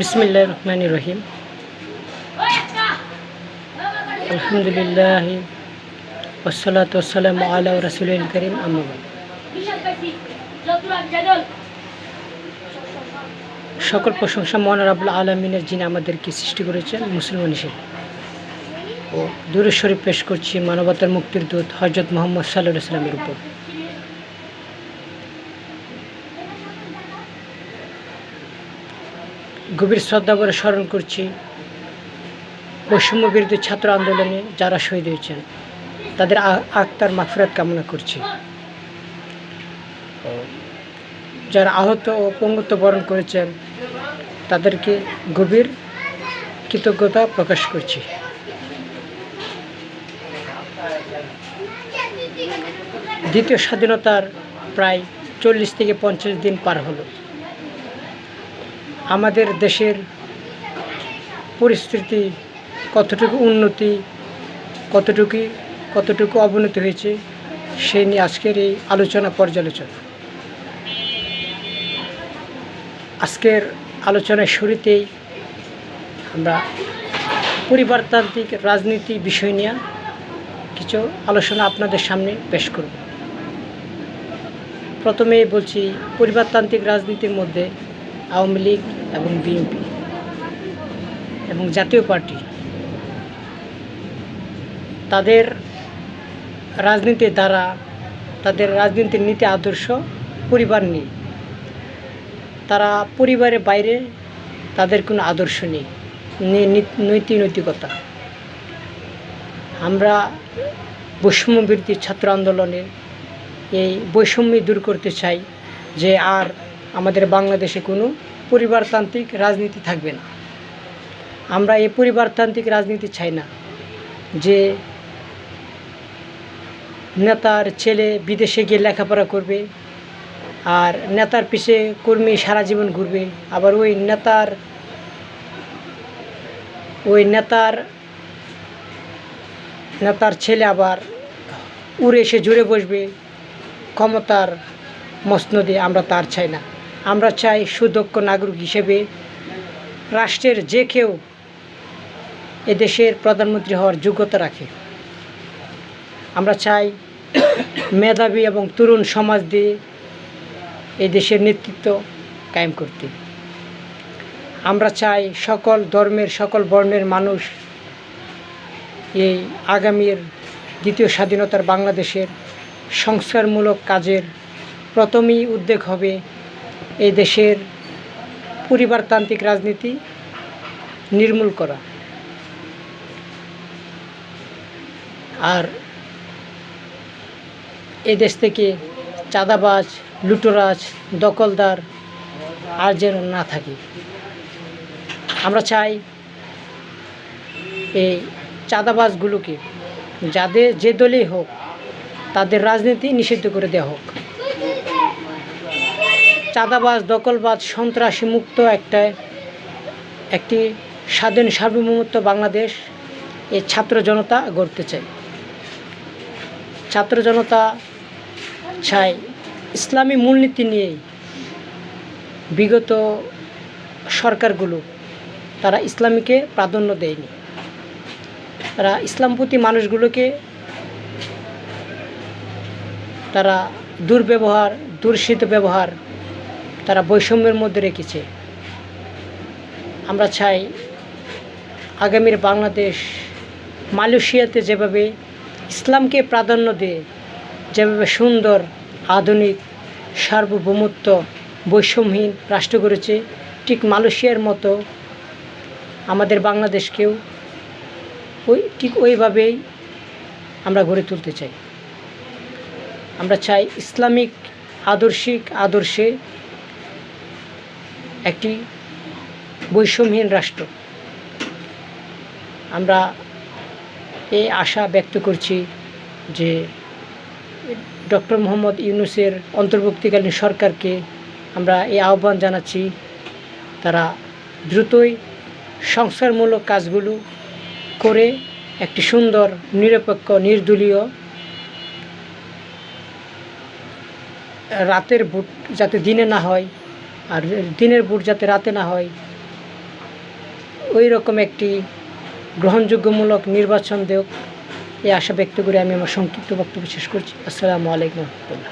বিসমিল্লাহির রহমানির রহিম। আলহামদুলিল্লাহ ওয়াসসালাতু ওয়াসসালামু আলা রাসূলিল কারীম, আম্মা বা'দ। সকল প্রশংসা মহান রব্বুল আলামিনের, যিনি আমাদেরকে সৃষ্টি করেছেন মুসলমান হিসেবে। ও দুরূদ শরীফ পেশ করছি মানবতার মুক্তির দূত হযরত মুহাম্মদ সাল্লাল্লাহু আলাইহি ওয়াসাল্লামের উপর। গভীর শ্রদ্ধা করে স্মরণ করছি বৈষম্য বিরোধী ছাত্র আন্দোলনে যারা শহীদ হয়েছেন, তাদের আত্মার মাগফিরাত কামনা করছি। যারা আহত ও পঙ্গুত্ব বরণ করেছেন, তাদেরকে গভীর কৃতজ্ঞতা প্রকাশ করছি। দ্বিতীয় স্বাধীনতার প্রায় 40 থেকে 50 দিন পার হলো। আমাদের দেশের পরিস্থিতি কতটুকু উন্নতি, কতটুকু অবনতি হয়েছে, সেই নিয়ে আজকের এই আলোচনা পর্যালোচনা। আজকের আলোচনার শুরুতেই আমরা পরিবারতান্ত্রিক রাজনীতি বিষয় নিয়ে কিছু আলোচনা আপনাদের সামনে পেশ করব। প্রথমে বলছি, পরিবারতান্ত্রিক রাজনীতির মধ্যে আওয়ামী লীগ এবং বিএনপি এবং জাতীয় পার্টি, তাদের রাজনীতির দ্বারা, তাদের রাজনীতির নীতি আদর্শ পরিবার নিয়ে। তারা পরিবারের বাইরে তাদের কোনো আদর্শ নেই, নৈতিকতা। আমরা বৈষম্য বিরোধী ছাত্র আন্দোলনে এই বৈষম্য দূর করতে চাই, যে আর আমাদের বাংলাদেশে কোনো পরিবারতান্ত্রিক রাজনীতি থাকবে না। আমরা এই পরিবারতান্ত্রিক রাজনীতি চাই না, যে নেতার ছেলে বিদেশে গিয়ে লেখাপড়া করবে আর নেতার পিছে কর্মী সারা জীবন ঘুরবে, আবার ওই নেতার ছেলে আবার উড়ে এসে জুড়ে বসবে ক্ষমতার মসনদে। আমরা তার চাই না। আমরা চাই সুদক্ষ নাগরিক হিসেবে রাষ্ট্রের যে কেউ এদেশের প্রধানমন্ত্রী হওয়ার যোগ্যতা রাখে। আমরা চাই মেধাবী এবং তরুণ সমাজ দিয়ে এই দেশের নেতৃত্ব কায়েম করতে। আমরা চাই সকল ধর্মের, সকল বর্ণের মানুষ এই আগামীর দ্বিতীয় স্বাধীনতার বাংলাদেশের সংস্কারমূলক কাজের প্রথমেই উদ্যোগ হবে এই দেশের পরিবারতান্ত্রিক রাজনীতি নির্মূল করা। আর এই দেশ থেকে চাঁদাবাজ, লুটোরাজ, দখলদার আর যেন না থাকে। আমরা চাই এই চাঁদাবাজগুলোকে, যে দলেই হোক, তাদের রাজনীতি নিষিদ্ধ করে দেওয়া হোক। চাঁদাবাজ, দখলবাজ, সন্ত্রাসী মুক্ত একটি স্বাধীন সার্বভৌমত্ব বাংলাদেশ এই ছাত্র জনতা গড়তে চায়। ছাত্র জনতা চায় ইসলামী মূলনীতি নিয়েই। বিগত সরকারগুলো তারা ইসলামীকে প্রাধান্য দেয়নি। তারা ইসলামপন্থী মানুষগুলোকে তারা দুর্ব্যবহার, দূষিত ব্যবহার, তারা বৈষম্যের মধ্যে রেখেছে। আমরা চাই আগামীর বাংলাদেশ মালয়েশিয়াতে যেভাবে ইসলামকে প্রাধান্য দিয়ে, যেভাবে সুন্দর, আধুনিক, সার্বভৌমত্ব, বৈষম্যহীন রাষ্ট্র করেছে, ঠিক মালয়েশিয়ার মতো আমাদের বাংলাদেশকেও ঠিক ওইভাবেই আমরা গড়ে তুলতে চাই। আমরা চাই ইসলামিক আদর্শে একটি বৈষম্যহীন রাষ্ট্র। আমরা এই আশা ব্যক্ত করছি যে ডক্টর মোহাম্মদ ইউনূসের অন্তর্বর্তীকালীন সরকারকে আমরা এই আহ্বান জানাচ্ছি, তারা দ্রুতই সংস্কারমূলক কাজগুলো করে একটি সুন্দর, নিরপেক্ষ, নির্দলীয়, রাতের ভোট যাতে দিনে না হয় আর দিনের ভোট যাতে রাতে না হয়, ওই রকম একটি গ্রহণযোগ্যমূলক নির্বাচন দেওক এই আশা ব্যক্ত করে আমি আমার সংক্ষিপ্ত বক্তব্য শেষ করছি। আসসালামু আলাইকুম রহমতুল্লাহ।